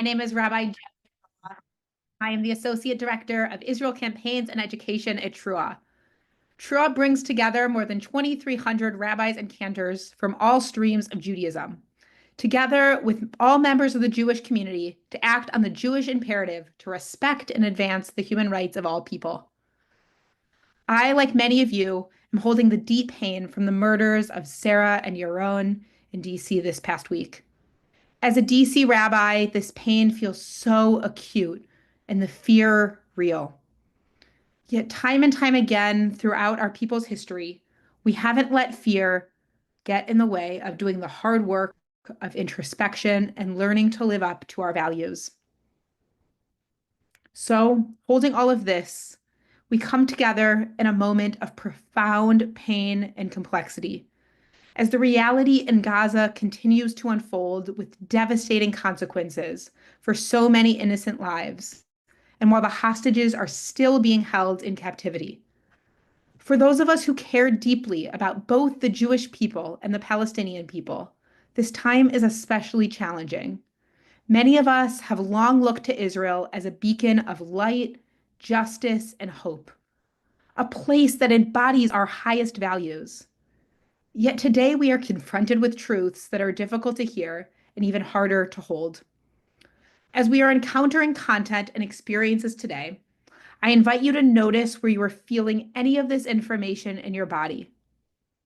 name is Rabbi Jeff. I am the Associate Director of Israel Campaigns and Education at Torah. Torah brings together more than 2,300 rabbis and cantors from all streams of Judaism, together with all members of the Jewish community to act on the Jewish imperative to respect and advance the human rights of all people. I, like many of you, am holding the deep pain from the murders of Sarah and Yaron in DC this past week. As a DC rabbi, this pain feels so acute and the fear real. Yet, time and time again throughout our people's history, we haven't let fear get in the way of doing the hard work of introspection and learning to live up to our values. So, holding all of this, we come together in a moment of profound pain and complexity as the reality in Gaza continues to unfold with devastating consequences for so many innocent lives, and while the hostages are still being held in captivity. For those of us who care deeply about both the Jewish people and the Palestinian people, this time is especially challenging. Many of us have long looked to Israel as a beacon of light, justice, and hope, a place that embodies our highest values. Yet today we are confronted with truths that are difficult to hear and even harder to hold. As we are encountering content and experiences today, I invite you to notice where you are feeling any of this information in your body.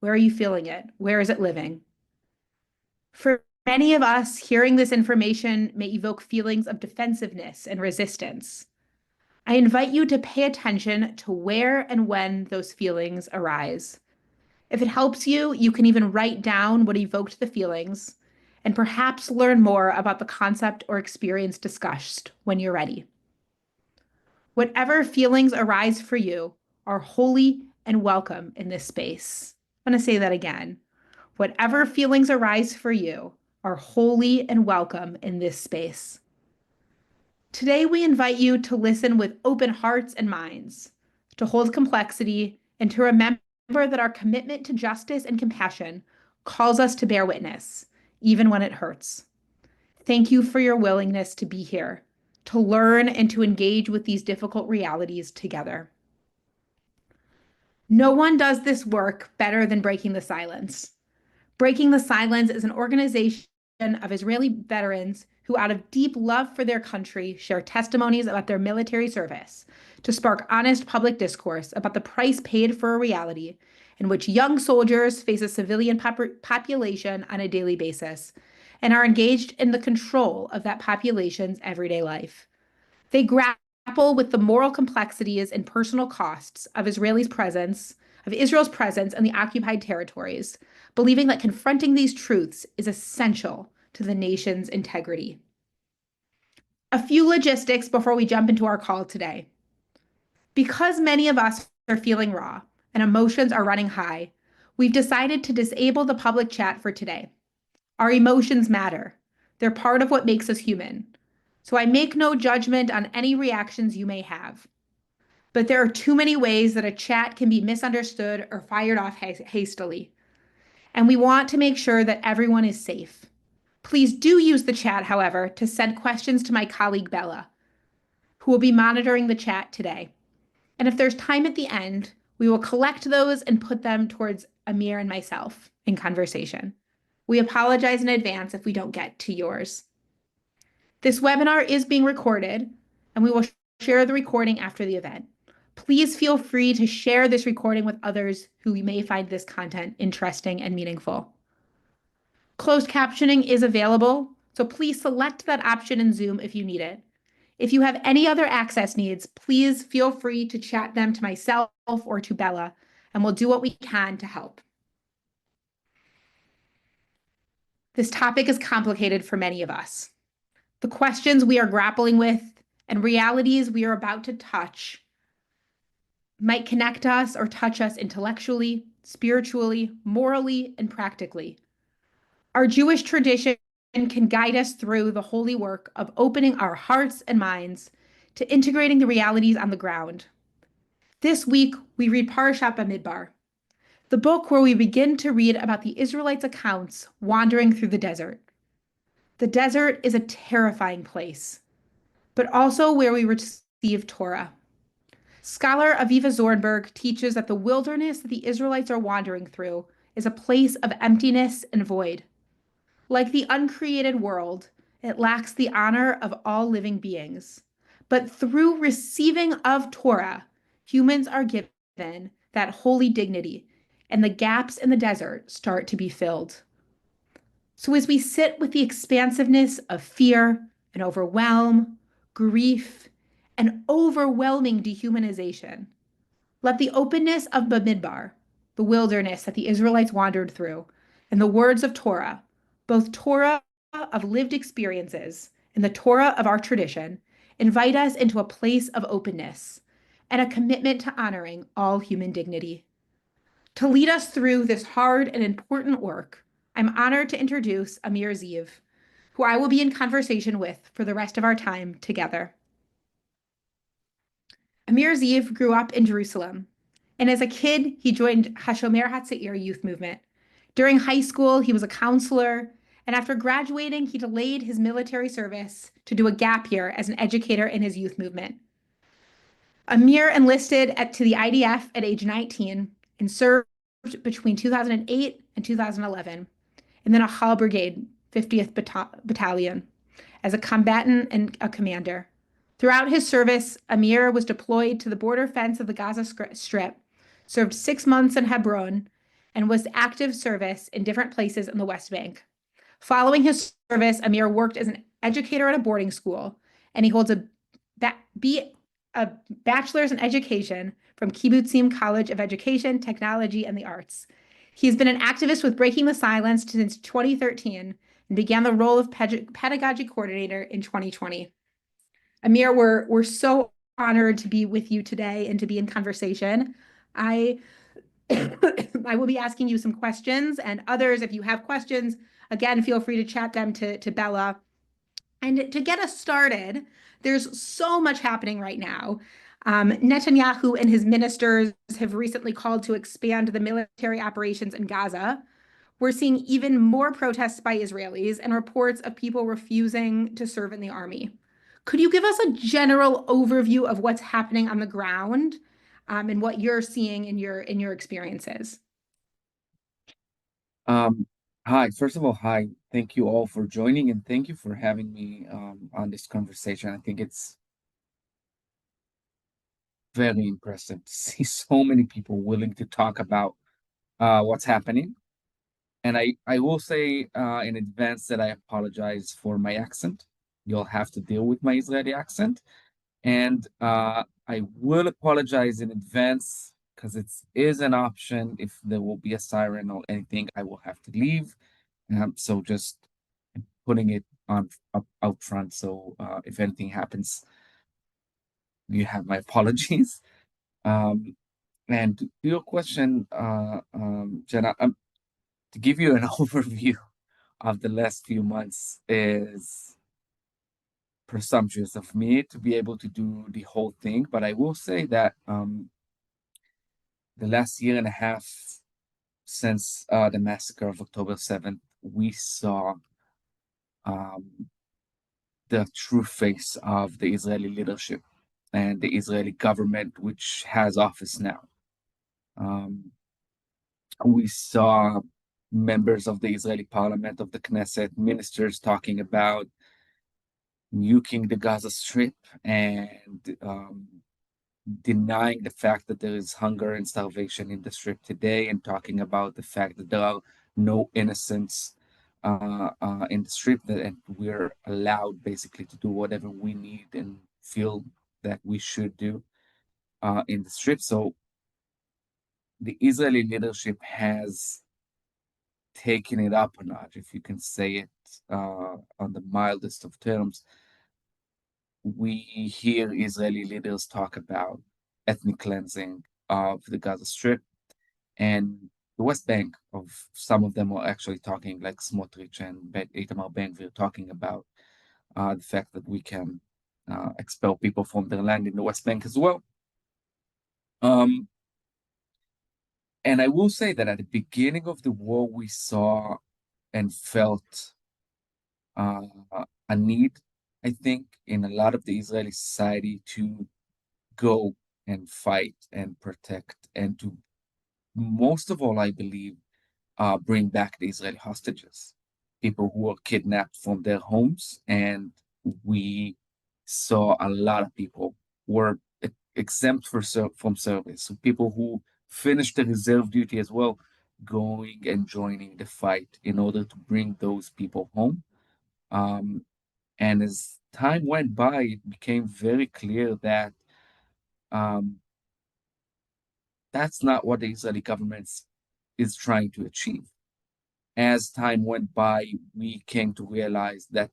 Where are you feeling it? Where is it living? For many of us, hearing this information may evoke feelings of defensiveness and resistance. I invite you to pay attention to where and when those feelings arise. If it helps you, you can even write down what evoked the feelings and perhaps learn more about the concept or experience discussed when you're ready. Whatever feelings arise for you are holy and welcome in this space. I'm going to say that again. Whatever feelings arise for you are holy and welcome in this space. Today, we invite you to listen with open hearts and minds, to hold complexity, and to remember that our commitment to justice and compassion calls us to bear witness, even when it hurts. Thank you for your willingness to be here, to learn and to engage with these difficult realities together. No one does this work better than Breaking the Silence. Breaking the Silence is an organization of Israeli veterans who, out of deep love for their country, share testimonies about their military service to spark honest public discourse about the price paid for a reality in which young soldiers face a civilian population on a daily basis and are engaged in the control of that population's everyday life. They grapple with the moral complexities and personal costs of Israel's presence in the occupied territories, believing that confronting these truths is essential to the nation's integrity. A few logistics before we jump into our call today. Because many of us are feeling raw and emotions are running high, we've decided to disable the public chat for today. Our emotions matter. They're part of what makes us human. So I make no judgment on any reactions you may have. But there are too many ways that a chat can be misunderstood or fired off hastily. And we want to make sure that everyone is safe. Please do use the chat, however, to send questions to my colleague Bella, who will be monitoring the chat today. And if there's time at the end, we will collect those and put them towards Amir and myself in conversation. We apologize in advance if we don't get to yours. This webinar is being recorded, and we will share the recording after the event. Please feel free to share this recording with others who may find this content interesting and meaningful. Closed captioning is available, so please select that option in Zoom if you need it. If you have any other access needs, please feel free to chat them to myself or to Bella, and we'll do what we can to help. This topic is complicated for many of us. The questions we are grappling with and realities we are about to touch might connect us or touch us intellectually, spiritually, morally, and practically. Our Jewish tradition can guide us through the holy work of opening our hearts and minds to integrating the realities on the ground. This week, we read Parashat Bamidbar, the book where we begin to read about the Israelites' accounts wandering through the desert. The desert is a terrifying place, but also where we receive Torah. Scholar Aviva Zornberg teaches that the wilderness that the Israelites are wandering through is a place of emptiness and void. Like the uncreated world, it lacks the honor of all living beings. But through receiving of Torah, humans are given that holy dignity, and the gaps in the desert start to be filled. So as we sit with the expansiveness of fear and overwhelm, grief, and overwhelming dehumanization, let the openness of Bamidbar, the wilderness that the Israelites wandered through, and the words of Torah, both Torah of lived experiences and the Torah of our tradition, invite us into a place of openness and a commitment to honoring all human dignity. To lead us through this hard and important work, I'm honored to introduce Amir Zeve, who I will be in conversation with for the rest of our time together. Amir Zeve grew up in Jerusalem, and as a kid, he joined Hashomer Hatzair youth movement. During high school, he was a counselor, and after graduating, he delayed his military service to do a gap year as an educator in his youth movement. Amir enlisted to the IDF at age 19 and served between 2008 and 2011 in the Nahal Brigade, 50th Battalion, as a combatant and a commander. Throughout his service, Amir was deployed to the border fence of the Gaza Strip, served 6 months in Hebron, and was active service in different places in the West Bank. Following his service, Amir worked as an educator at a boarding school, and he holds a bachelor's in education from Kibbutzim College of Education, Technology, and the Arts. He's been an activist with Breaking the Silence since 2013 and began the role of pedagogy coordinator in 2020. Amir, we're so honored to be with you today and to be in conversation. I I will be asking you some questions, and others, if you have questions, again, feel free to chat them to Bella. And to get us started, there's so much happening right now. Netanyahu and his ministers have recently called to expand the military operations in Gaza. We're seeing even more protests by Israelis and reports of people refusing to serve in the army. Could you give us a general overview of what's happening on the ground, and what you're seeing in your experiences? Um, Hi, first of all, hi. Thank you all for joining and thank you for having me on this conversation. I think it's very impressive to see so many people willing to talk about what's happening. And I will say in advance that I apologize for my accent. You'll have to deal with my Israeli accent. And I will apologize in advance because it is an option. If there will be a siren or anything, I will have to leave. So just putting it on out front. So if anything happens, you have my apologies. Um, and to your question, Jenna, to give you an overview of the last few months is presumptuous of me to be able to do the whole thing, but I will say that the last year and a half since the massacre of October 7th, we saw um, the true face of the Israeli leadership and the Israeli government, which has office now. Um, we saw members of the Israeli parliament, of the Knesset, ministers talking about nuking the Gaza Strip and denying the fact that there is hunger and starvation in the Strip today, and talking about the fact that there are no innocents in the Strip, and we're allowed basically to do whatever we need and feel that we should do in the Strip. So the Israeli leadership has taken it up a notch, if you can say it on the mildest of terms. We hear Israeli leaders talk about ethnic cleansing of the Gaza Strip and the West Bank. Of some of them are actually talking, like Smotrich and Itamar Ben-Gvir, talking about the fact that we can expel people from their land in the West Bank as well. Um, and I will say that at the beginning of the war, we saw and felt uh, a need, I think, in a lot of the Israeli society to go and fight and protect and to most of all, I believe, bring back the Israeli hostages, people who were kidnapped from their homes. And we saw a lot of people were exempt from service. So people who finished the reserve duty as well, going and joining the fight in order to bring those people home. Um, and as time went by, it became very clear that um, that's not what the Israeli government is trying to achieve. As time went by, we came to realize that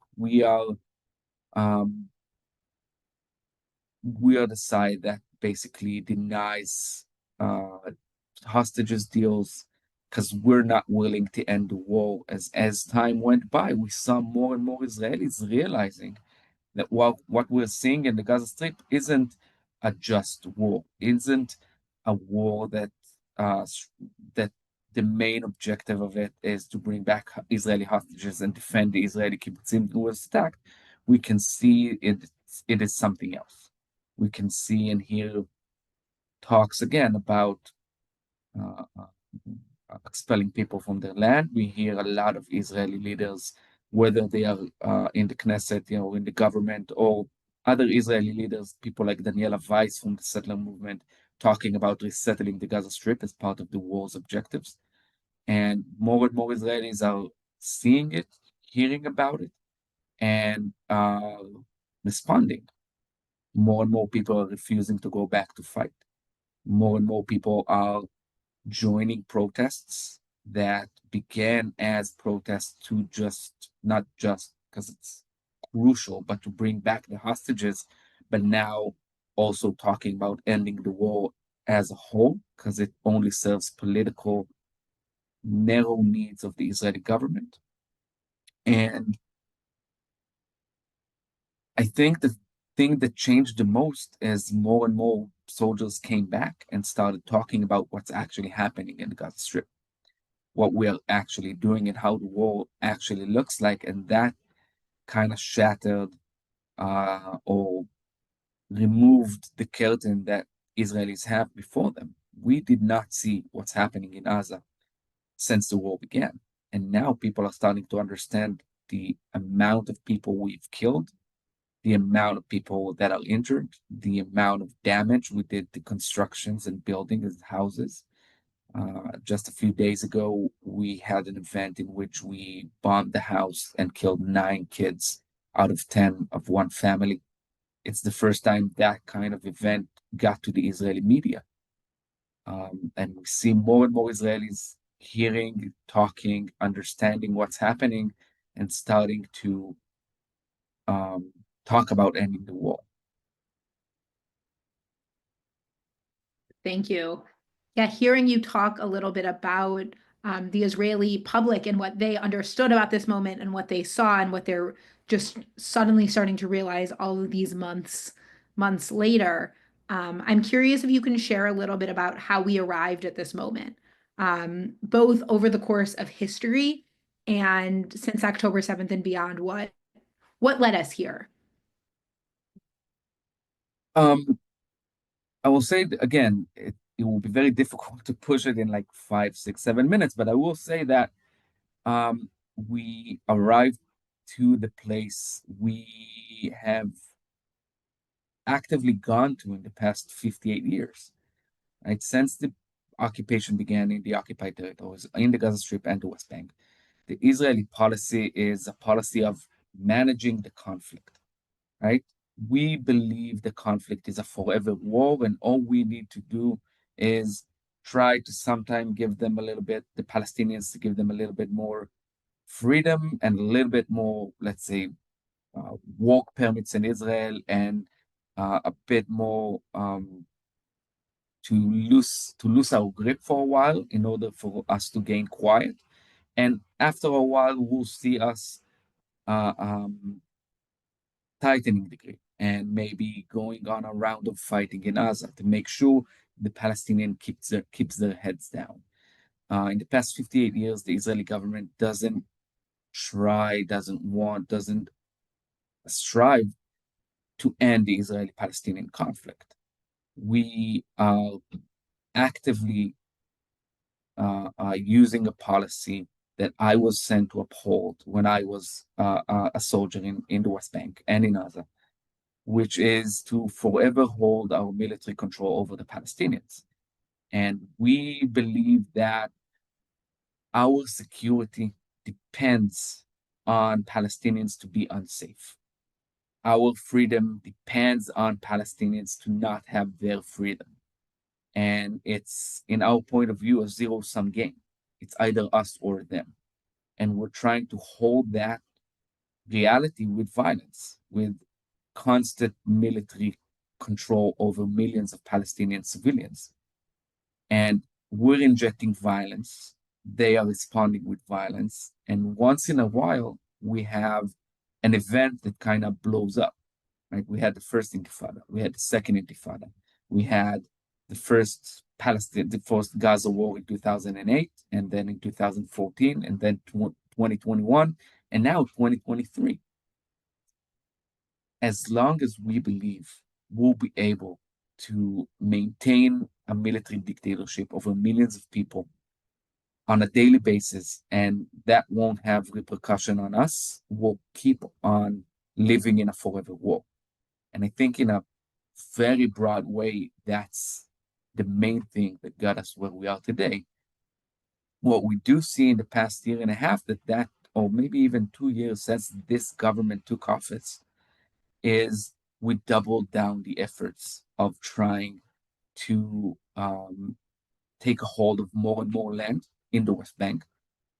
um, we are the side that basically denies uh, hostages deals because we're not willing to end the war. As time went by, we saw more and more Israelis realizing that what we're seeing in the Gaza Strip isn't a just war, isn't a war uh, that the main objective of it is to bring back Israeli hostages and defend the Israeli kibbutzim who was attacked. We can see it is something else. We can see and hear talks again about uh, uh, expelling people from their land. We hear a lot of Israeli leaders, whether they are in the Knesset, in the government, or other Israeli leaders, people like Daniela Weiss from the settler movement, talking about resettling the Gaza Strip as part of the war's objectives. And more Israelis are seeing it, hearing about it, and responding. More and more people are refusing to go back to fight. More and more people are joining protests that began as protests to just, not just because it's crucial, but to bring back the hostages, but now also talking about ending the war as a whole, because it only serves political, narrow needs of the Israeli government. And I think the thing that changed the most is more and more soldiers came back and started talking about what's actually happening in the Gaza Strip, what we're actually doing and how the war actually looks like. And that kind of shattered or removed the curtain that Israelis have before them. We did not see what's happening in Gaza since the war began. And now people are starting to understand the amount of people we've killed, the amount of people that are injured, the amount of damage we did to constructions and buildings and houses. Just a few days ago, we had an event in which we bombed the house and killed 9 kids out of 10 of one family. It's the first time that kind of event got to the Israeli media. And we see more and more Israelis hearing, talking, understanding what's happening, and starting to um, talk about ending the war. Thank you. Yeah, hearing you talk a little bit about the Israeli public and what they understood about this moment and what they saw and what they're just suddenly starting to realize all of these months later. I'm curious if you can share a little bit about how we arrived at this moment, both over the course of history and since October 7th and beyond. What led us here? Um, I will say again, it will be very difficult to push it in like 5, 6, 7 minutes, but I will say that we arrived to the place we have actively gone to in the past 58 years, right? Since the occupation began in the occupied territories, in the Gaza Strip and the West Bank, the Israeli policy is a policy of managing the conflict, right? We believe the conflict is a forever war, and all we need to do is try to sometime give them a little bit, the Palestinians to give them a little bit more freedom and a little bit more, let's say, work permits in Israel and a bit more to lose our grip for a while in order for us to gain quiet. And after a while, we'll see us uh, um, tightening the grip and maybe going on a round of fighting in Gaza to make sure the Palestinian keeps their heads down. In the past 58 years, the Israeli government doesn't doesn't strive to end the Israeli-Palestinian conflict. We are actively using a policy that I was sent to uphold when I was a soldier in the West Bank and in Gaza, which is to forever hold our military control over the Palestinians. And we believe that our security depends on Palestinians to be unsafe. Our freedom depends on Palestinians to not have their freedom. And it's, in our point of view, a zero-sum game. It's either us or them. And we're trying to hold that reality with violence, with constant military control over millions of Palestinian civilians. And we're injecting violence. They are responding with violence. And once in a while, we have an event that kind of blows up. Right? We had the first Intifada, we had the second Intifada, we had the first Gaza war in 2008, and then in 2014, and then 2021, and now 2023. As long as we believe we'll be able to maintain a military dictatorship over millions of people on a daily basis, and that won't have repercussion on us, we'll keep on living in a forever war. And I think in a very broad way, that's the main thing that got us where we are today. What we do see in the past year and a half, or maybe even 2 years since this government took office, is we doubled down the efforts of trying to take a hold of more and more land in the West Bank,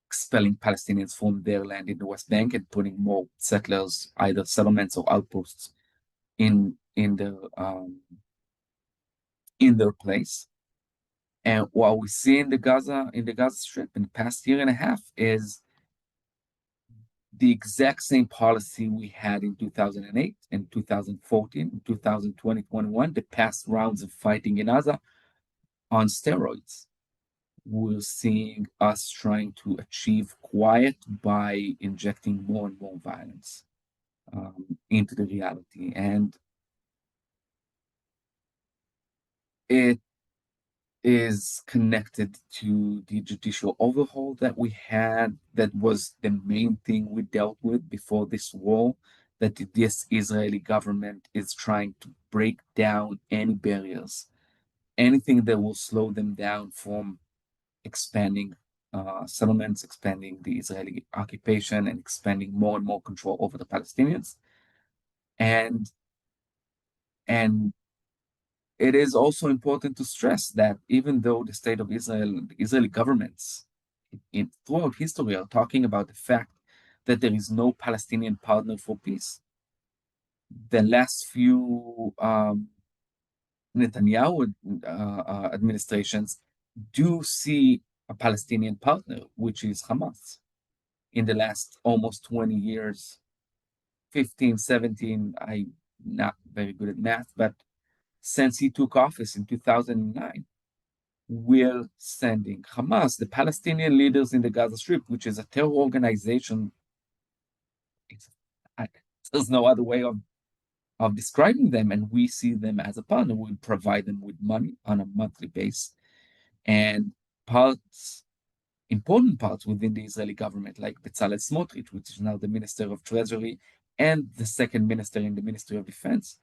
expelling Palestinians from their land in the West Bank and putting more settlers, either settlements or outposts, in their place. And what we see in the Gaza Strip in the past year and a half is the exact same policy we had in 2008 and 2014, 2020, 21, the past rounds of fighting in Gaza on steroids. We're seeing us trying to achieve quiet by injecting more and more violence into the reality. And it is connected to the judicial overhaul that we had. That was the main thing we dealt with before this war, that this Israeli government is trying to break down any barriers, anything that will slow them down from expanding settlements, expanding the Israeli occupation, and expanding more and more control over the Palestinians. And it is also important to stress that even though the state of Israel, the Israeli governments throughout history are talking about the fact that there is no Palestinian partner for peace, the last few Netanyahu administrations do see a Palestinian partner, which is Hamas. In the last almost 20 years, 15, 17, I'm not very good at math, but since he took office in 2009, we're sending Hamas, the Palestinian leaders in the Gaza Strip, which is a terror organization. There's no other way of describing them, and we see them as a partner. We provide them with money on a monthly basis, and important parts within the Israeli government, like Bezalel Smotrich, which is now the Minister of Treasury and the second minister in the Ministry of Defense,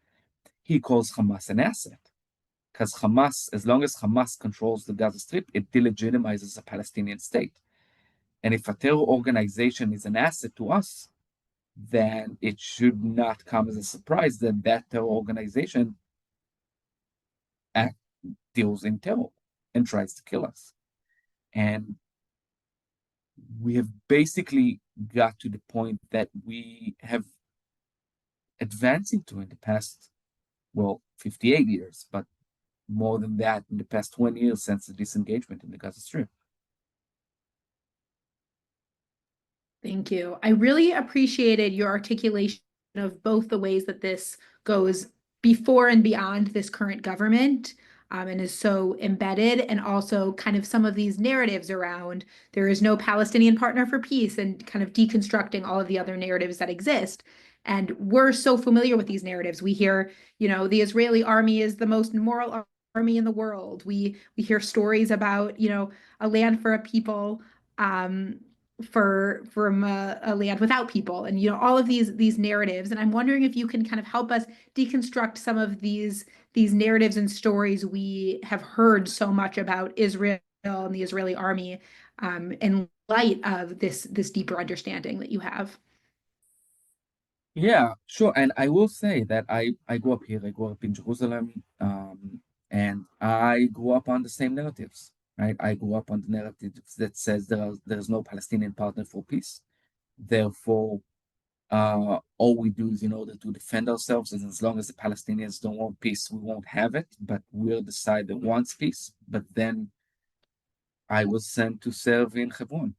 he calls Hamas an asset. Because Hamas, as long as Hamas controls the Gaza Strip, it delegitimizes a Palestinian state. And if a terror organization is an asset to us, then it should not come as a surprise that that terror organization deals in terror and tries to kill us. And we have basically got to the point that we have advanced into in the past, 58 years, but more than that in the past 20 years since the disengagement in the Gaza Strip. Thank you. I really appreciated your articulation of both the ways that this goes before and beyond this current government. and is so embedded, and also kind of some of these narratives around there is no Palestinian partner for peace and kind of deconstructing all of the other narratives that exist. And we're so familiar with these narratives. We hear, the Israeli army is the most moral army in the world. We hear stories about, a land for a people, um, from a land without people, and all of these narratives. And I'm wondering if you can kind of help us deconstruct some of these narratives and stories we have heard so much about Israel and the Israeli army, in light of this deeper understanding that you have. Yeah, sure. And I will say that I grew up here. I grew up in Jerusalem, and I grew up on the same narratives, right? I grew up on the narrative that says there's no Palestinian partner for peace. Therefore, all we do is in order to defend ourselves, and as long as the Palestinians don't want peace, we won't have it. But we're the side that wants peace. But then I was sent to serve in Hebron,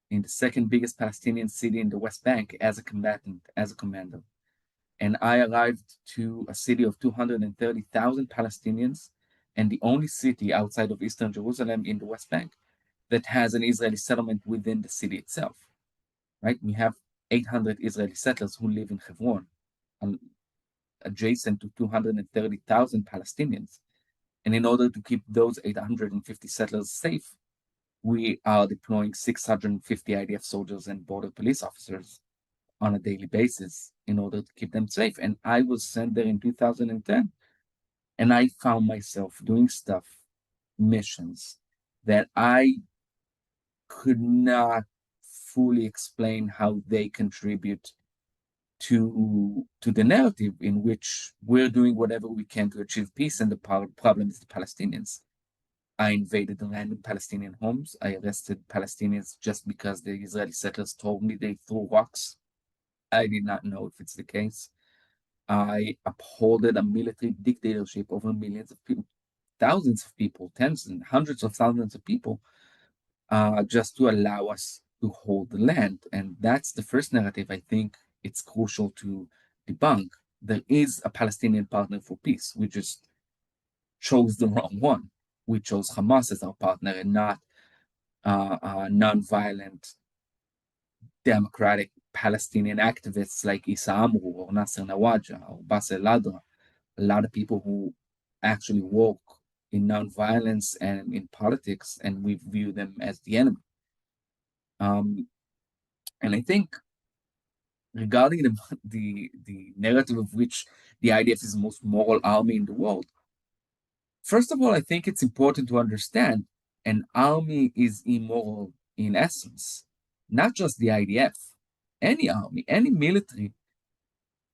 in the second biggest Palestinian city in the West Bank, as a combatant, as a commander. And I arrived to a city of 230,000 Palestinians, and the only city outside of Eastern Jerusalem in the West Bank that has an Israeli settlement within the city itself, right? We have 800 Israeli settlers who live in Hebron, adjacent to 230,000 Palestinians. And in order to keep those 850 settlers safe, we are deploying 650 IDF soldiers and border police officers on a daily basis in order to keep them safe. And I was sent there in 2010, and I found myself doing stuff, missions that I could not fully explain how they contribute to the narrative in which we're doing whatever we can to achieve peace, and the problem is the Palestinians. I invaded the land in Palestinian homes. I arrested Palestinians just because the Israeli settlers told me they threw rocks. I did not know if it's the case. I upholded a military dictatorship over millions of people, thousands of people, tens and hundreds of thousands of people, just to allow us to hold the land. And that's the first narrative I think it's crucial to debunk. There is a Palestinian partner for peace. We just chose the wrong one. We chose Hamas as our partner and not non-violent, democratic Palestinian activists like Issa Amru or Nasser Nawaja or Basel Ladra. A lot of people who actually work in nonviolence and in politics, and we view them as the enemy. Um, and I think regarding the narrative of which the IDF is the most moral army in the world, first of all, I think it's important to understand an army is immoral in essence, not just the IDF. Any army, any military,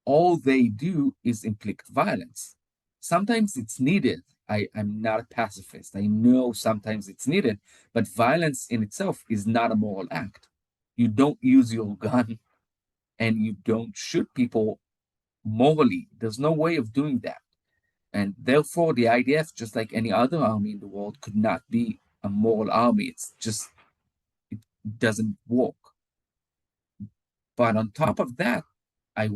all they do is inflict violence. Sometimes it's needed. I'm not a pacifist. I know sometimes it's needed, but violence in itself is not a moral act. You don't use your gun and you don't shoot people morally. There's no way of doing that. And therefore, the IDF, just like any other army in the world, could not be a moral army. It's just, it doesn't work. But on top of that, I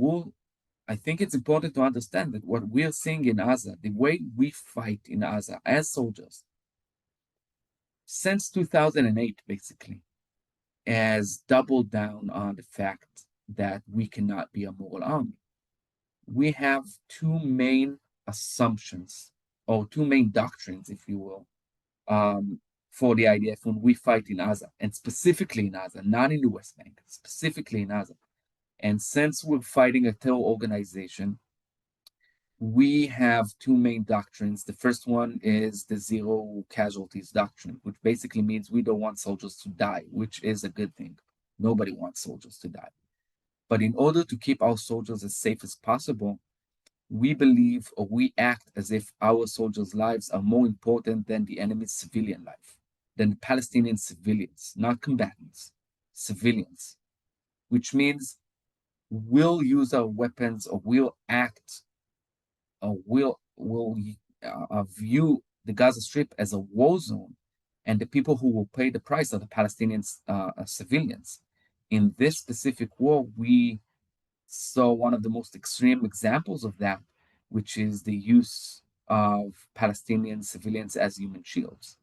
think it's important to understand that what we're seeing in Gaza, the way we fight in Gaza as soldiers, since 2008, basically, has doubled down on the fact that we cannot be a moral army. We have two main assumptions, or two main doctrines, if you will, for the IDF when we fight in Gaza, and specifically in Gaza, not in the West Bank, specifically in Gaza. And since we're fighting a terror organization, we have two main doctrines. The first one is the zero casualties doctrine, which basically means we don't want soldiers to die, which is a good thing. Nobody wants soldiers to die. But in order to keep our soldiers as safe as possible, we believe or we act as if our soldiers' lives are more important than the enemy's civilian life, than the Palestinian civilians, not combatants, civilians, which means we'll use our weapons or we'll act will view the Gaza Strip as a war zone, and the people who will pay the price are the Palestinian civilians. In this specific war, we saw one of the most extreme examples of that, which is the use of Palestinian civilians as human shields,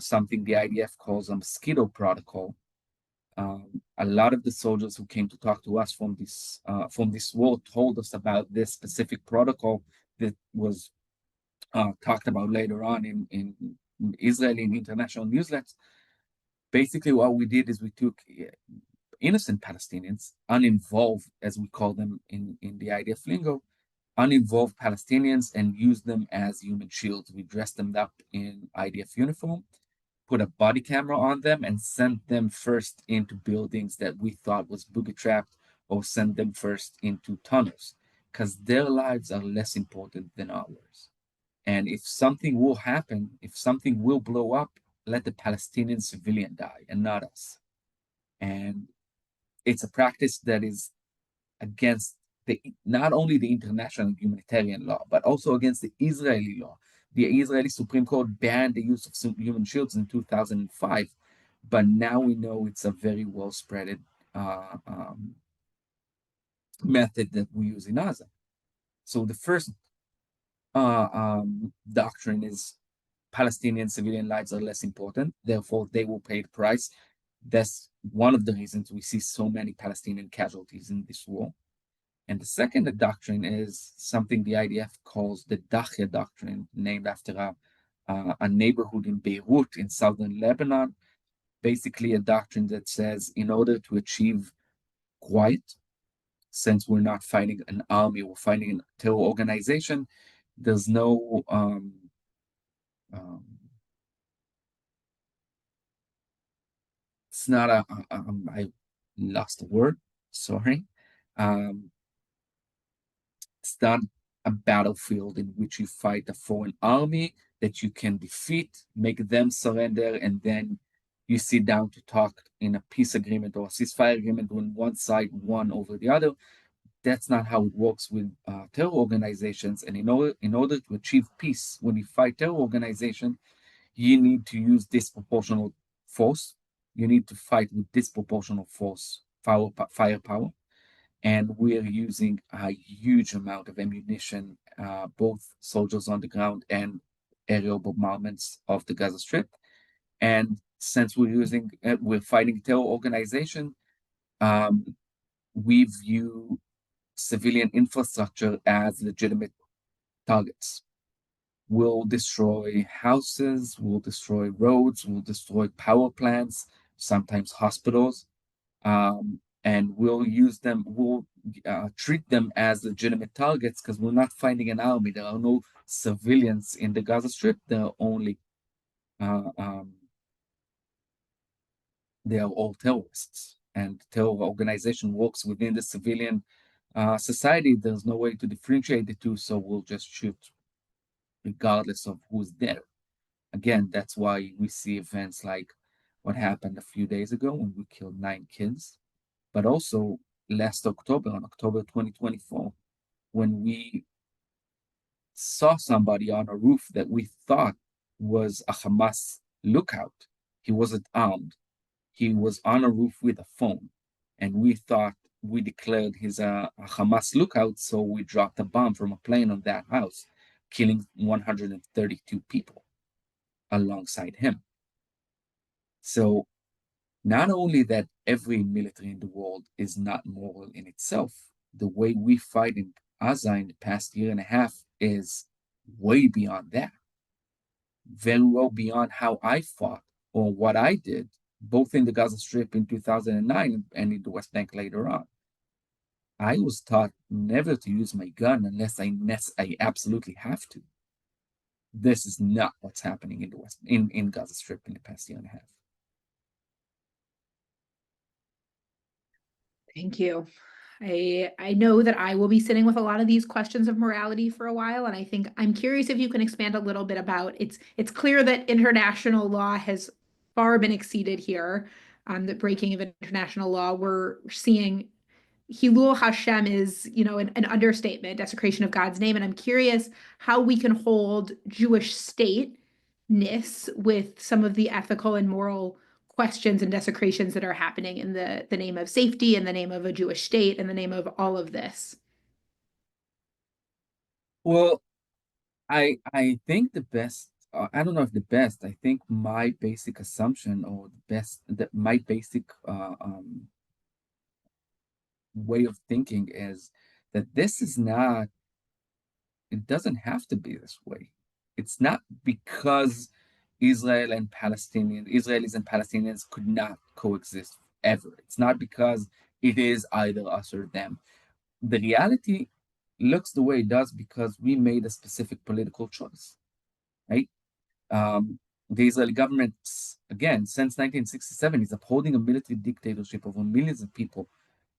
something the IDF calls a mosquito protocol. A lot of the soldiers who came to talk to us from this war told us about this specific protocol that was talked about later on in Israeli and international newsletters. Basically, what we did is we took innocent Palestinians, uninvolved, as we call them in the IDF lingo, uninvolved Palestinians, and used them as human shields. We dressed them up in IDF uniform, put a body camera on them, and sent them first into buildings that we thought was booby trapped, or sent them first into tunnels, because their lives are less important than ours. And if something will happen, if something will blow up, let the Palestinian civilian die and not us. And it's a practice that is against not only the international humanitarian law, but also against the Israeli law. The Israeli Supreme Court banned the use of human shields in 2005, but now we know it's a very well spreaded method that we use in Gaza. So the first doctrine is Palestinian civilian lives are less important, therefore they will pay the price. That's one of the reasons we see so many Palestinian casualties in this war. And the second doctrine is something the IDF calls the Dahya doctrine, named after a neighborhood in Beirut in southern Lebanon. Basically, a doctrine that says in order to achieve quiet, since we're not fighting an army, we're fighting a terror organization, there's no it's not I lost the word, sorry. It's not a battlefield in which you fight a foreign army that you can defeat, make them surrender, and then you sit down to talk in a peace agreement or a ceasefire agreement when one side won over the other. That's not how it works with terror organizations. And in order to achieve peace, when you fight terror organization, you need to use disproportional force. You need to fight with disproportional force, firepower. And we're using a huge amount of ammunition, both soldiers on the ground and aerial bombardments of the Gaza Strip. And since we're fighting terror organization, we view civilian infrastructure as legitimate targets. We'll destroy houses, we'll destroy roads, we'll destroy power plants, sometimes hospitals, and we'll treat them as legitimate targets because we're not fighting an army. There are no civilians in the Gaza Strip. There are only they are all terrorists, and terror organization works within the civilian society. There's no way to differentiate the two, so we'll just shoot regardless of who's there. Again, that's why we see events like what happened a few days ago when we killed 9 kids, but also last October, on October 2024, when we saw somebody on a roof that we thought was a Hamas lookout. He wasn't armed. He was on a roof with a phone, and we thought we declared he's a Hamas lookout, so we dropped a bomb from a plane on that house, killing 132 people alongside him. So not only that every military in the world is not moral in itself, the way we fight in Gaza in the past year and a half is way beyond that. Very well beyond how I fought or what I did, both in the Gaza Strip in 2009 and in the West Bank later on. I was taught never to use my gun unless I absolutely have to. This is not what's happening in the in Gaza Strip in the past year and a half. Thank you. I know that I will be sitting with a lot of these questions of morality for a while, and I think I'm curious if you can expand a little bit about it's clear that international law has far been exceeded here. The breaking of international law. We're seeing Hilul Hashem is, an understatement, desecration of God's name. And I'm curious how we can hold Jewish stateness with some of the ethical and moral questions and desecrations that are happening in the name of safety, in the name of a Jewish state, in the name of all of this. Well, I think the best, I don't know if the best, I think my basic assumption or the best, that my basic way of thinking is that this is not, it doesn't have to be this way. It's not because Israelis and Palestinians could not coexist ever. It's not because it is either us or them. The reality looks the way it does because we made a specific political choice, right? Um, the Israeli government, again, since 1967, is upholding a military dictatorship over millions of people.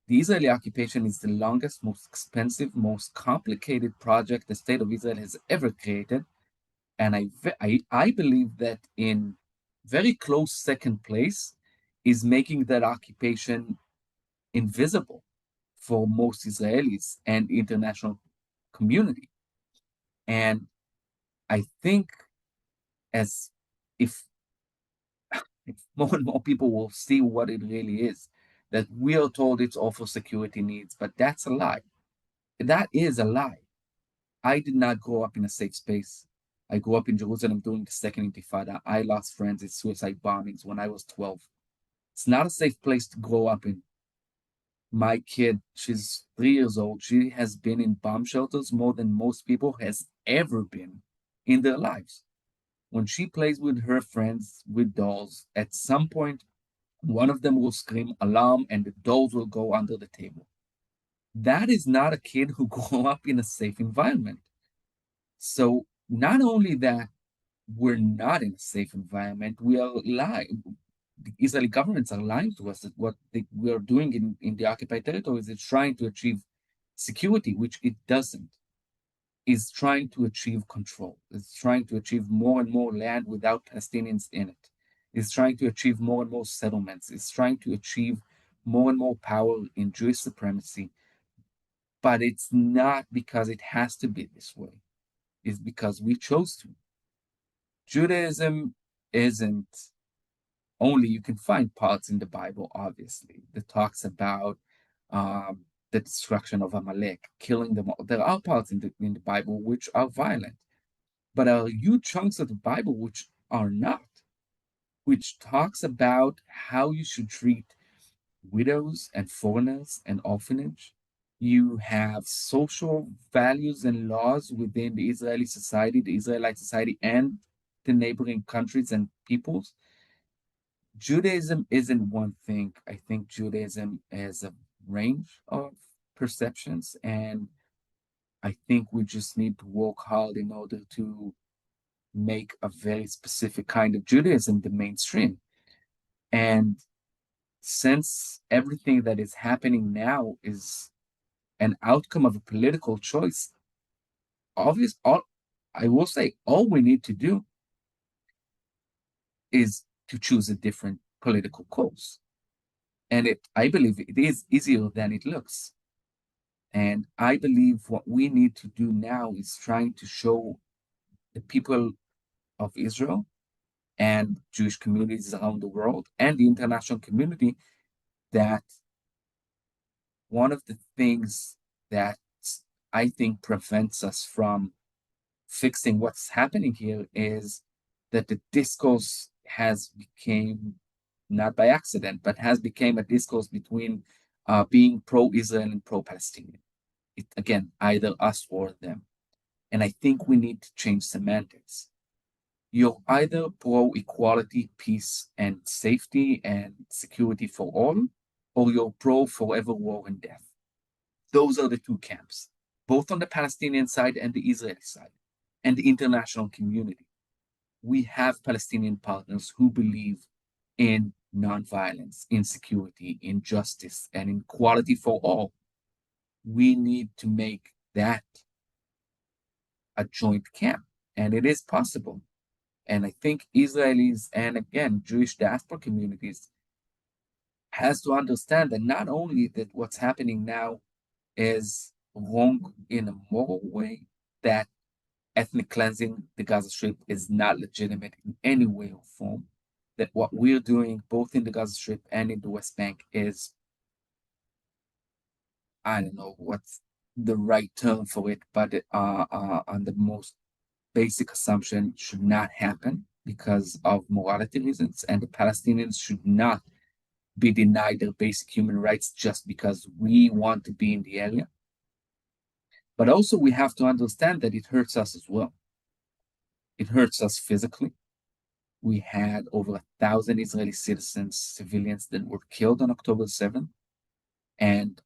The Israeli occupation is the longest, most expensive, most complicated project the state of Israel has ever created. And I believe that in very close second place is making that occupation invisible for most Israelis and international community. And I think as if more and more people will see what it really is, that we are told it's all for security needs, but that's a lie. That is a lie. I did not grow up in a safe space. I grew up in Jerusalem during the Second Intifada. I lost friends in suicide bombings when I was 12. It's not a safe place to grow up in. My kid, she's 3 years old. She has been in bomb shelters more than most people has ever been in their lives. When she plays with her friends with dolls, at some point, one of them will scream alarm and the dolls will go under the table. That is not a kid who grew up in a safe environment. So not only that, we're not in a safe environment, we are lying. The Israeli governments are lying to us that we are doing in the occupied territories is trying to achieve security, which it doesn't. Is trying to achieve control. Is trying to achieve more and more land without Palestinians in it. Is trying to achieve more and more settlements. Is trying to achieve more and more power in Jewish supremacy. But it's not because it has to be this way. It's because we chose to. Judaism isn't only, you can find parts in the Bible, obviously, that talks about the destruction of Amalek, killing them all. There are parts in the Bible which are violent, but there are huge chunks of the Bible which are not, which talks about how you should treat widows and foreigners and orphanage. You have social values and laws within the Israeli society, the Israelite society, and the neighboring countries and peoples. Judaism isn't one thing. I think Judaism is a range of perceptions, and I think we just need to work hard in order to make a very specific kind of Judaism the mainstream. And since everything that is happening now is an outcome of a political choice, obvious all I will say all we need to do is to choose a different political course. And I believe it is easier than it looks. And I believe what we need to do now is trying to show the people of Israel and Jewish communities around the world and the international community that one of the things that I think prevents us from fixing what's happening here is that the discourse has become not by accident, but has become a discourse between being pro-Israel and pro-Palestinian. Again, either us or them. And I think we need to change semantics. You're either pro equality, peace, and safety and security for all, or you're pro forever war and death. Those are the two camps, both on the Palestinian side and the Israeli side, and the international community. We have Palestinian partners who believe in nonviolence, in security, in justice, and in equality for all. We need to make that a joint camp, and it is possible. And I think Israelis and again Jewish diaspora communities has to understand that not only that what's happening now is wrong in a moral way, that ethnic cleansing the Gaza Strip is not legitimate in any way or form, that what we're doing both in the Gaza Strip and in the West Bank is, I don't know what's the right term for it, but on the most basic assumption should not happen because of morality reasons, and the Palestinians should not be denied their basic human rights just because we want to be in the area. But also, we have to understand that it hurts us as well. It hurts us physically. We had over 1,000 Israeli citizens, civilians that were killed on October 7th, and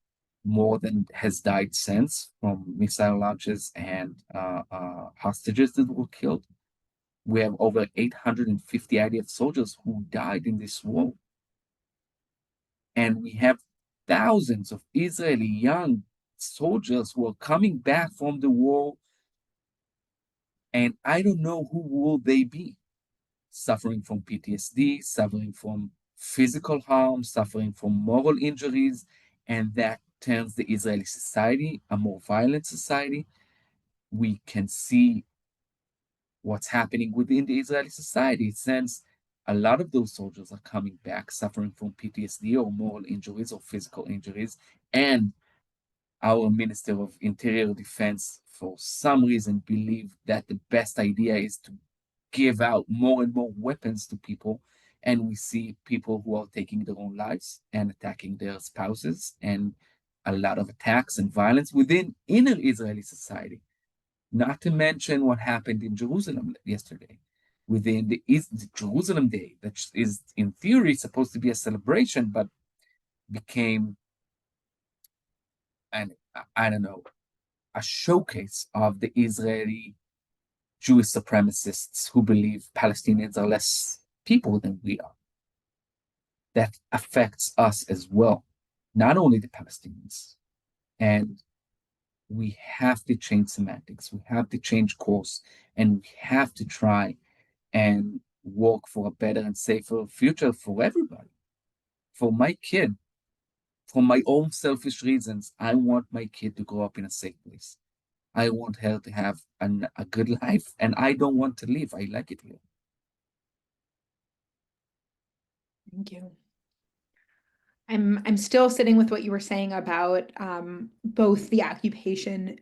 more than has died since from missile launches and hostages that were killed. We have over 850 IDF soldiers who died in this war. And we have thousands of Israeli young soldiers who are coming back from the war. And I don't know who will they be, suffering from PTSD, suffering from physical harm, suffering from moral injuries. And that turns the Israeli society a more violent society. We can see what's happening within the Israeli society, since a lot of those soldiers are coming back suffering from PTSD or moral injuries or physical injuries. And our Minister of Interior Defense, for some reason, believe that the best idea is to give out more and more weapons to people. And we see people who are taking their own lives and attacking their spouses, and a lot of attacks and violence within inner Israeli society. Not to mention what happened in Jerusalem yesterday, within the Jerusalem Day, that is in theory supposed to be a celebration, but became an, I don't know, a showcase of the Israeli Jewish supremacists who believe Palestinians are less people than we are. That affects us as well, not only the Palestinians. And we have to change semantics, we have to change course, and we have to try and work for a better and safer future for everybody. For my kid, for my own selfish reasons, I want my kid to grow up in a safe place. I want her to have a good life, and I don't want to leave. I like it here. Thank you. I'm still sitting with what you were saying about both the occupation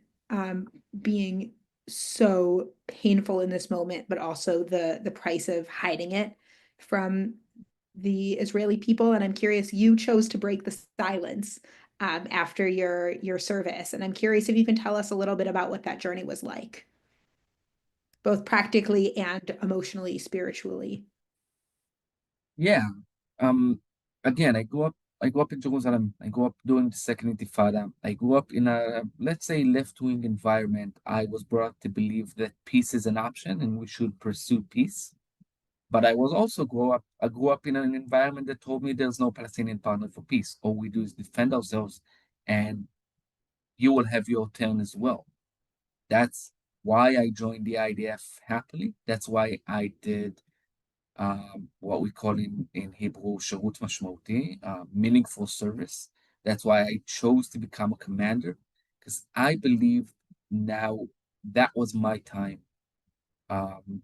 being so painful in this moment, but also the price of hiding it from the Israeli people. And I'm curious, you chose to break the silence after your service, and I'm curious if you can tell us a little bit about what that journey was like, both practically and emotionally, spiritually. Yeah. Um. Again, I grew up in Jerusalem. I grew up during the Second Intifada. I grew up in a, let's say, left-wing environment. I was brought up to believe that peace is an option and we should pursue peace. But I grew up in an environment that told me there's no Palestinian partner for peace. All we do is defend ourselves, and you will have your turn as well. That's why I joined the IDF happily. That's why I did what we call in Hebrew שירות משמעותי, meaningful service. That's why I chose to become a commander, because I believe now that was my time um,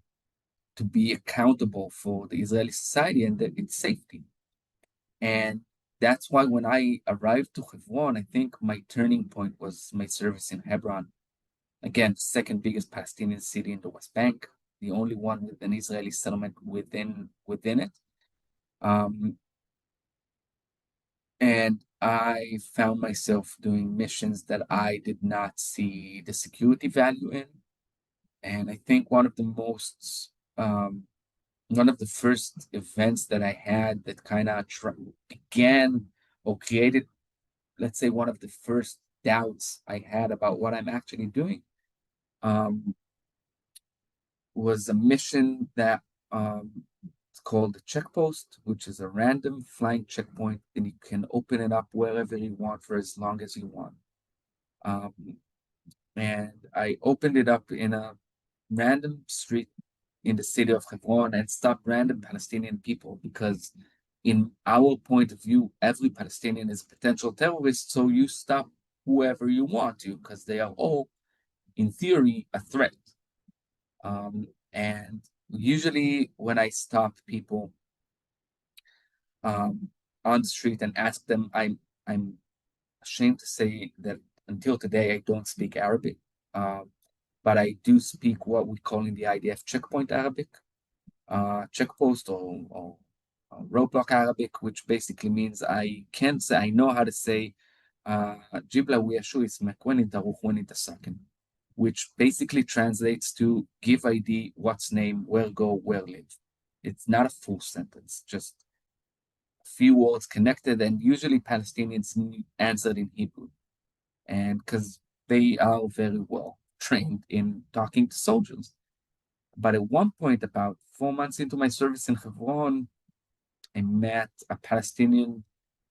to be accountable for the Israeli society and its safety. And that's why when I arrived to Hebron, I think my turning point was my service in Hebron. Again, second biggest Palestinian city in the West Bank, the only one with an Israeli settlement within it. Um, and I found myself doing missions that I did not see the security value in. And I think one of the first events that I had that kind of began or created, let's say, one of the first doubts I had about what I'm actually doing, um, was a mission that it's called the checkpost, which is a random flying checkpoint, and you can open it up wherever you want for as long as you want. Um, and I opened it up in a random street in the city of Hebron and stopped random Palestinian people because, in our point of view, every Palestinian is a potential terrorist. So you stop whoever you want to because they are all, in theory, a threat. And usually, when I stop people on the street and ask them, I'm ashamed to say that until today I don't speak Arabic. but I do speak what we call in the IDF checkpoint Arabic, checkpost or roadblock Arabic, which basically means I can say, I know how to say, Jibla Wiashu is Mekwenin Taruchwenin Tasakin, which basically translates to give ID, what's name, where go, where live. It's not a full sentence, just a few words connected, and usually Palestinians answered in Hebrew. And because they are very well trained in talking to soldiers. But at one point, about 4 months into my service in Hebron, I met a Palestinian.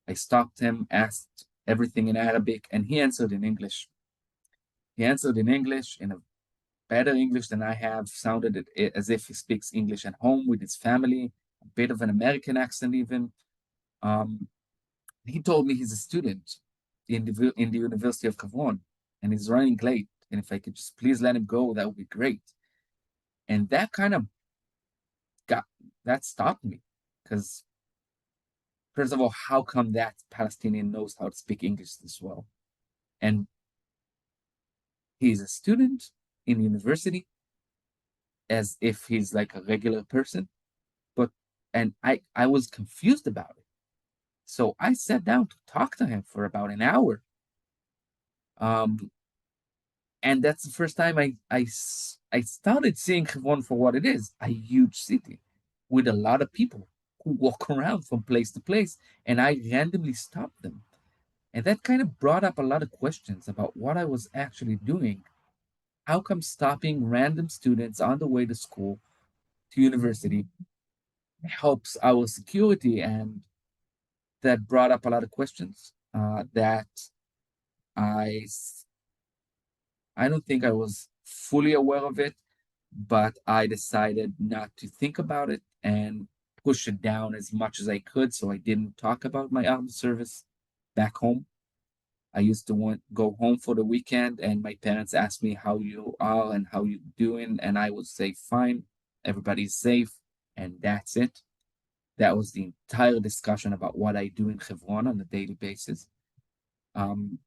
I stopped him, asked everything in Arabic, and he answered in English. He answered in English in a better English than I have, sounded as if he speaks English at home with his family, a bit of an American accent even. Um, he told me he's a student in the University of Hebron and he's running late. And if I could just please let him go, that would be great. And that kind of got that stopped me because first of all, how come that Palestinian knows how to speak English as well? And he's a student in university as if he's like a regular person. But and I was confused about it. So I sat down to talk to him for about an hour. Um, and that's the first time I started seeing Hebron for what it is, a huge city with a lot of people who walk around from place to place, and I randomly stopped them. And that kind of brought up a lot of questions about what I was actually doing. How come stopping random students on the way to school, to university, helps our security? And that brought up a lot of questions that I I don't think I was fully aware of it, but I decided not to think about it and push it down as much as I could. So I didn't talk about my armed service back home. I used to go home for the weekend, and my parents asked me how you are and how you doing, and I would say fine, everybody's safe, and that's it. That was the entire discussion about what I do in Hebron on a daily basis. Um,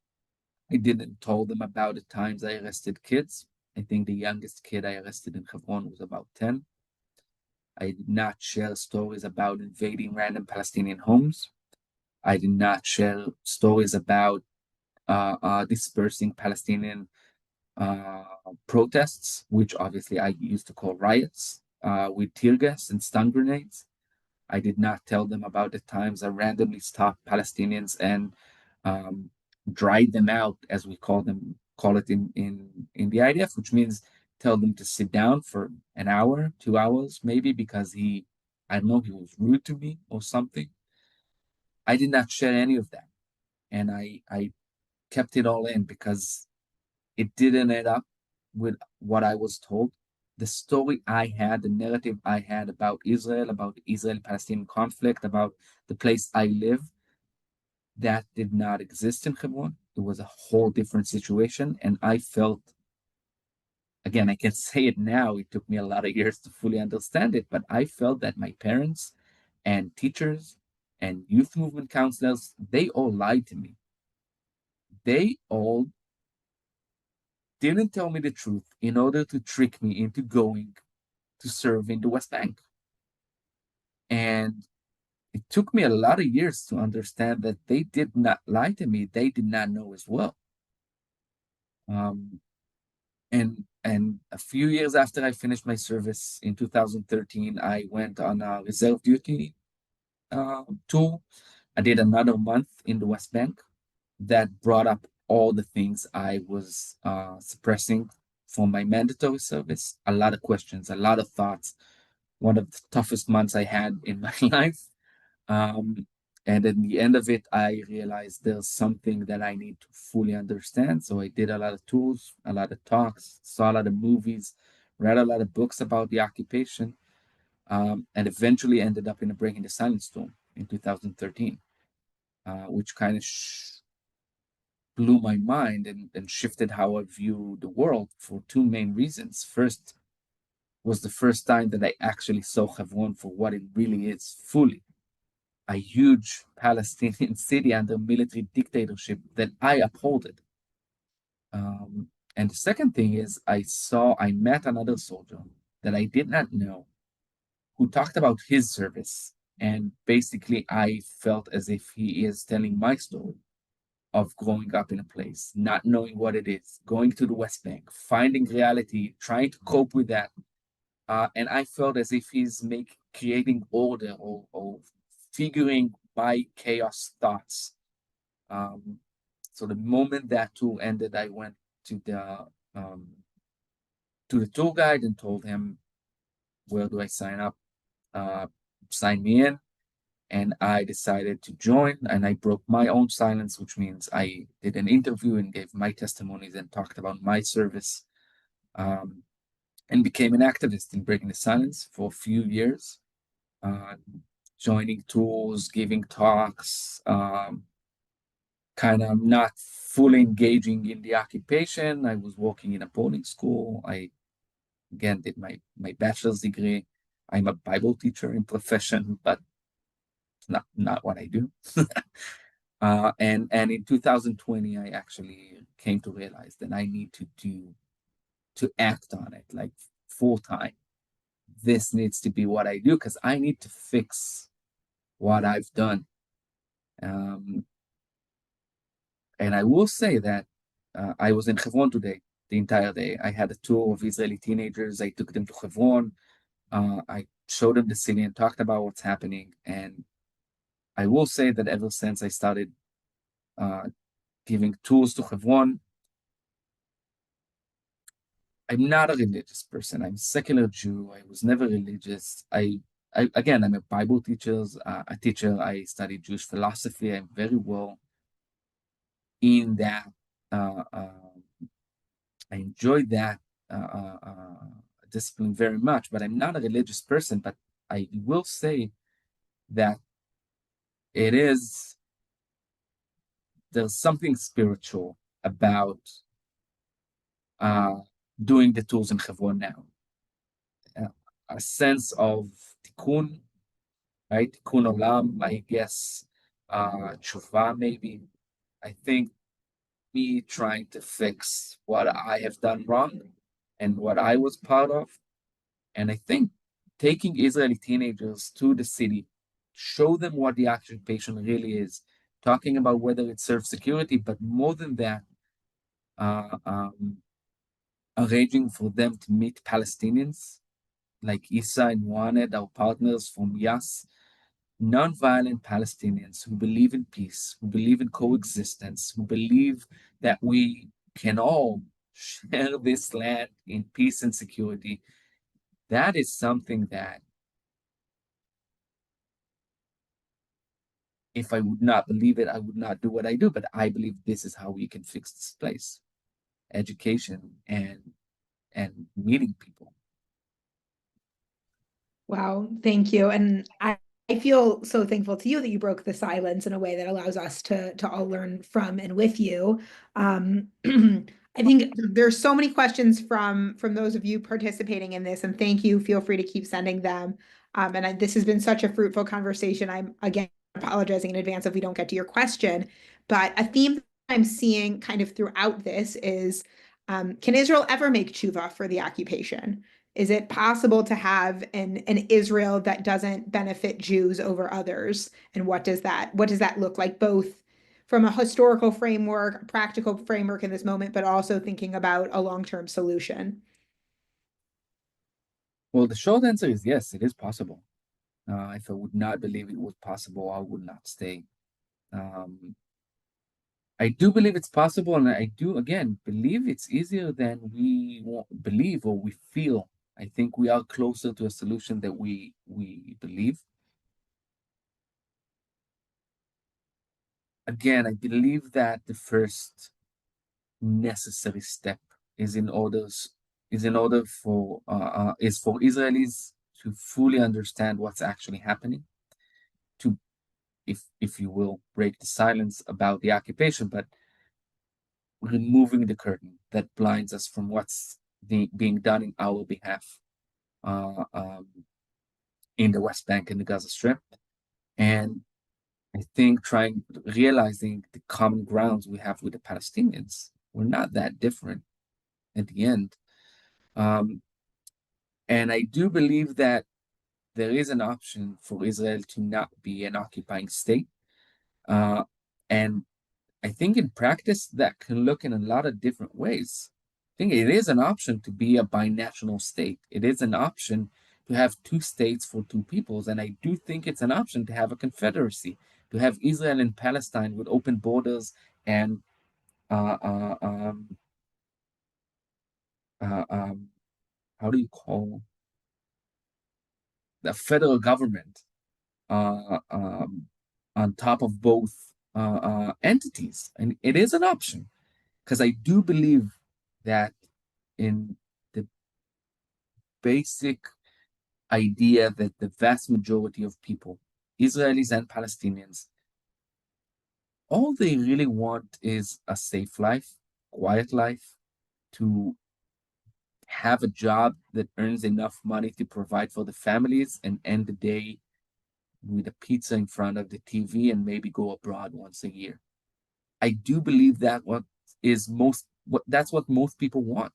I didn't tell them about the times I arrested kids. I think the youngest kid I arrested in Hebron was about 10. I did not share stories about invading random Palestinian homes. I did not share stories about dispersing Palestinian uh, protests, which obviously I used to call riots, with tear gas and stun grenades. I did not tell them about the times I randomly stopped Palestinians and um, dried them out, as we call it in the IDF, which means tell them to sit down for an hour, 2 hours, maybe because I don't know, he was rude to me or something. I did not share any of that, and I kept it all in because it didn't add up with what I was told. The story I had, the narrative I had about Israel, about the Israel-Palestinian conflict, about the place I live, that did not exist in Hebron. It was a whole different situation. And I felt, again, I can say it now, it took me a lot of years to fully understand it, but I felt that my parents and teachers and youth movement counselors, they all lied to me. They all didn't tell me the truth in order to trick me into going to serve in the West Bank. And it took me a lot of years to understand that they did not lie to me. They did not know as well. Um, and a few years after I finished my service in 2013, I went on a reserve duty tour. I did another month in the West Bank. That brought up all the things I was suppressing from my mandatory service. A lot of questions, a lot of thoughts. One of the toughest months I had in my life. Um, and at the end of it, I realized there's something that I need to fully understand. So I did a lot of tours, a lot of talks, saw a lot of movies, read a lot of books about the occupation, and eventually ended up in a Breaking the Silence Storm in 2013, which kind of blew my mind and shifted how I view the world for two main reasons. First, was the first time that I actually saw Hebron for what it really is fully a huge Palestinian city under military dictatorship that I upholded. And the second thing is I met another soldier that I did not know who talked about his service. And basically, I felt as if he is telling my story of growing up in a place, not knowing what it is, going to the West Bank, finding reality, trying to cope with that. And I felt as if he's creating order or figuring my chaos thoughts. Um, so the moment that tour ended, I went to um, the tour guide and told him, where do I sign up? Uh, Sign me in. And I decided to join, and I broke my own silence, which means I did an interview and gave my testimonies and talked about my service, um, and became an activist in breaking the silence for a few years, uh, joining tours, giving talks, kind of not fully engaging in the occupation. I was working in a boarding school. I again did my bachelor's degree. I'm a Bible teacher in profession, but not what I do. And in 2020, I actually came to realize that I need to act on it like full time. This needs to be what I do because I need to fix what I've done. Um, and I will say that I was in Hebron today, the entire day. I had a tour of Israeli teenagers. I took them to Hebron. I showed them the city and talked about what's happening. And I will say that ever since I started uh, giving tours to Hebron, I'm not a religious person. I'm a secular Jew. I was never religious. Again, I'm a Bible teacher. A teacher. I studied Jewish philosophy. I'm very well in that. Uh, uh, I enjoy that uh, uh, uh, discipline very much, but I'm not a religious person. But I will say that it is there's something spiritual about uh, doing the tools in Hebron now. Uh, a sense of tikkun, right? Tikkun olam, I guess, tshuva maybe. I think me trying to fix what I have done wrong and what I was part of. And I think taking Israeli teenagers to the city, show them what the occupation really is, talking about whether it serves security, but more than that, uh, um, arranging for them to meet Palestinians like Isa and Waned, our partners from Yas, nonviolent Palestinians who believe in peace, who believe in coexistence, who believe that we can all share this land in peace and security. That is something that, if I would not believe it, I would not do what I do. But I believe this is how we can fix this place: education and meeting people. Wow, thank you. And I feel so thankful to you that you broke the silence in a way that allows us to all learn from and with you. I think there's so many questions from those of you participating in this, and thank you. Feel free to keep sending them. This has been such a fruitful conversation. I'm again apologizing in advance if we don't get to your question, but a theme that I'm seeing kind of throughout this is, can Israel ever make tshuva for the occupation? Is it possible to have an Israel that doesn't benefit Jews over others? And what does that look like, both from a historical framework, a practical framework in this moment, but also thinking about a long-term solution? Well, the short answer is yes, it is possible. If I would not believe it was possible, I would not stay. Um, I do believe it's possible, and I do again believe it's easier than we believe or we feel. I think we are closer to a solution that we believe. Again, I believe that the first necessary step is in orders is in order for is for Israelis to fully understand what's actually happening, to if you will break the silence about the occupation, but removing the curtain that blinds us from what's being done in our behalf uh, um, in the West Bank and the Gaza Strip. And I think realizing the common grounds we have with the Palestinians, we're not that different. at the end. Um, and I do believe that there is an option for Israel to not be an occupying state. And I think in practice that can look in a lot of different ways. I think it is an option to be a binational state. It is an option to have two states for two peoples. And I do think it's an option to have a confederacy, to have Israel and Palestine with open borders and uh, uh, um, uh, um, how do you call the federal government on top of both entities. And it is an option because I do believe that in the basic idea that the vast majority of people, Israelis and Palestinians, all they really want is a safe life, quiet life, to have a job that earns enough money to provide for the families and end the day with a pizza in front of the TV and maybe go abroad once a year. I do believe that that's what most people want.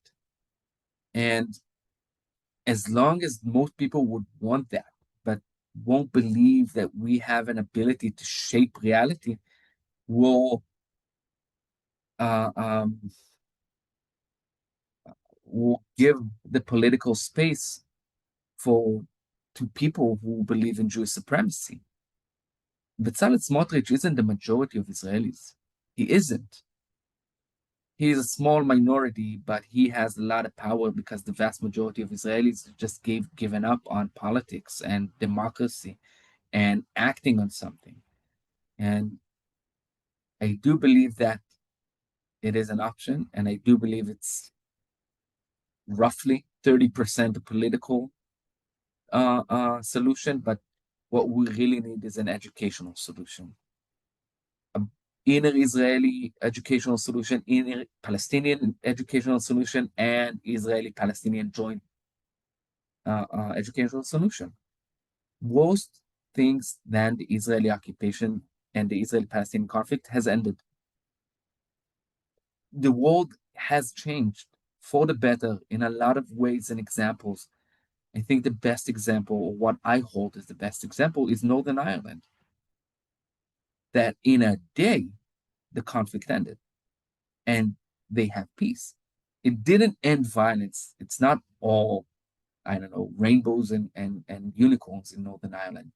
And as long as most people would want that, but won't believe that we have an ability to shape reality, will uh, um, will give the political space for to people who believe in Jewish supremacy. Bezalel Smotrich isn't the majority of Israelis. He isn't. He's a small minority, but he has a lot of power because the vast majority of Israelis just given up on politics and democracy and acting on something. And I do believe that it is an option, and I do believe it's roughly 30% a political solution, but what we really need is an educational solution. An inner Israeli educational solution, inner Palestinian educational solution, and Israeli Palestinian joint educational solution. Most things than the Israeli occupation and the Israeli Palestinian conflict has ended. The world has changed for the better in a lot of ways and examples. I think the best example, or what I hold as the best example, is Northern Ireland. That in a day, the conflict ended and they have peace. It didn't end violence. It's not all, I don't know, rainbows and unicorns in Northern Ireland.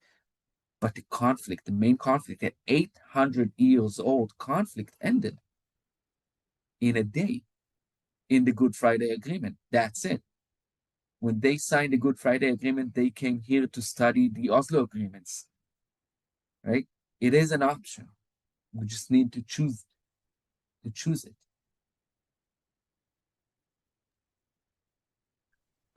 But the conflict, the main conflict, that 800 years old conflict ended in a day in the Good Friday Agreement. That's it. When they signed the Good Friday Agreement, they came here to study the Oslo agreements, right? It is an option. We just need to choose it.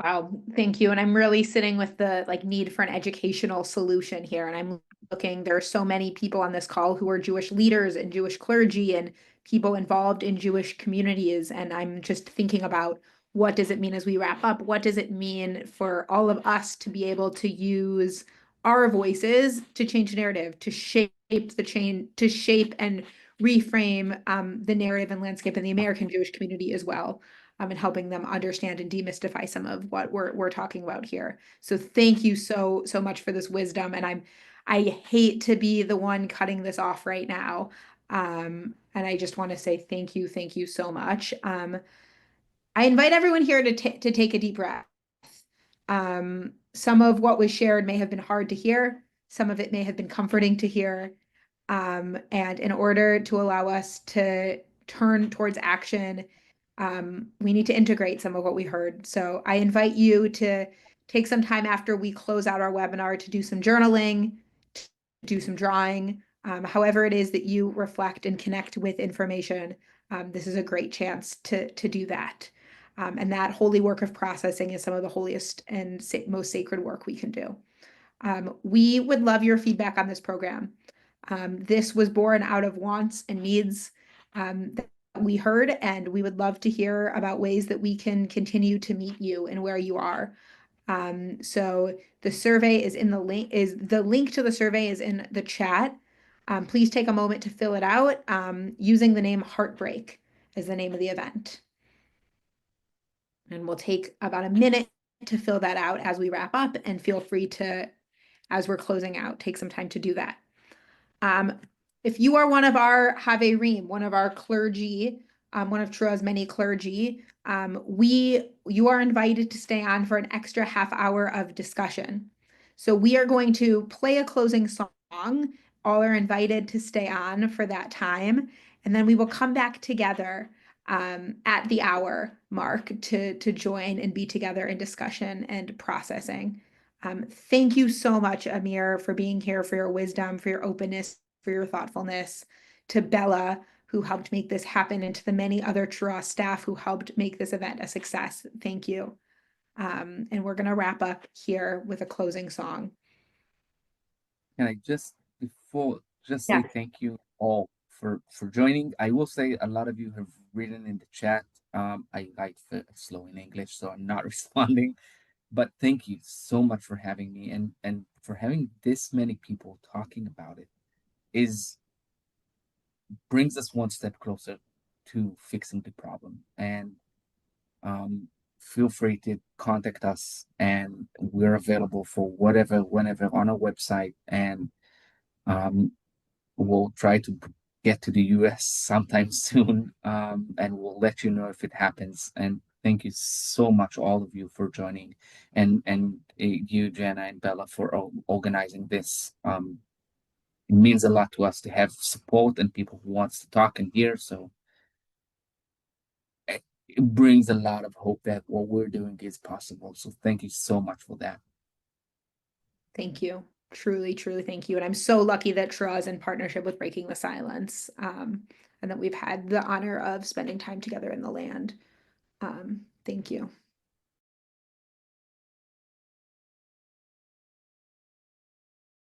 Wow, thank you. And I'm really sitting with the like need for an educational solution here. And I'm looking, there are so many people on this call who are Jewish leaders and Jewish clergy and people involved in Jewish communities. And I'm just thinking about what does it mean as we wrap up? What does it mean for all of us to be able to use our voices to change narrative, to shape the change, to shape and reframe the narrative and landscape in the American Jewish community as well, and helping them understand and demystify some of what we're talking about here. So thank you so much for this wisdom. And I hate to be the one cutting this off right now. And I just want to say thank you so much. I invite everyone here to take a deep breath. Some of what was shared may have been hard to hear. Some of it may have been comforting to hear. And in order to allow us to turn towards action, we need to integrate some of what we heard. So I invite you to take some time after we close out our webinar to do some journaling, to do some drawing, however it is that you reflect and connect with information. This is a great chance to do that. And that holy work of processing is some of the holiest and most sacred work we can do. We would love your feedback on this program. This was born out of wants and needs that we heard, and we would love to hear about ways that we can continue to meet you and where you are. So the survey is in the link to the survey is in the chat. Please take a moment to fill it out using the name Heartbreak as the name of the event. And we'll take about a minute to fill that out as we wrap up, and feel free to, as we're closing out, take some time to do that. If you are one of our Haverim, one of our clergy, one of Trua's many clergy, you are invited to stay on for an extra half hour of discussion. So we are going to play a closing song. All are invited to stay on for that time, and then we will come back together at the hour mark to join and be together in discussion and processing. Thank you so much, Amir, for being here, for your wisdom, for your openness, for your thoughtfulness, to Bella, who helped make this happen, and to the many other Trua staff who helped make this event a success. Thank you. And we're going to wrap up here with a closing song. Can I just before just say Yeah, thank you all for joining? I will say a lot of you have written in the chat. I slow in English, so I'm not responding. But thank you so much for having me and for having this many people talking about it is brings us one step closer to fixing the problem. And um, feel free to contact us, and we're available for whatever, whenever on our website. And um, we'll try to get to the US sometime soon, and we'll let you know if it happens. And thank you so much, all of you, for joining, and you, Jenna, and Bella, for organizing this. It means a lot to us to have support and people who wants to talk and hear. So it brings a lot of hope that what we're doing is possible. So thank you so much for that. thank you. Truly, truly thank you. And I'm so lucky that Trua is in partnership with Breaking the Silence, and that we've had the honor of spending time together in the land. Thank you.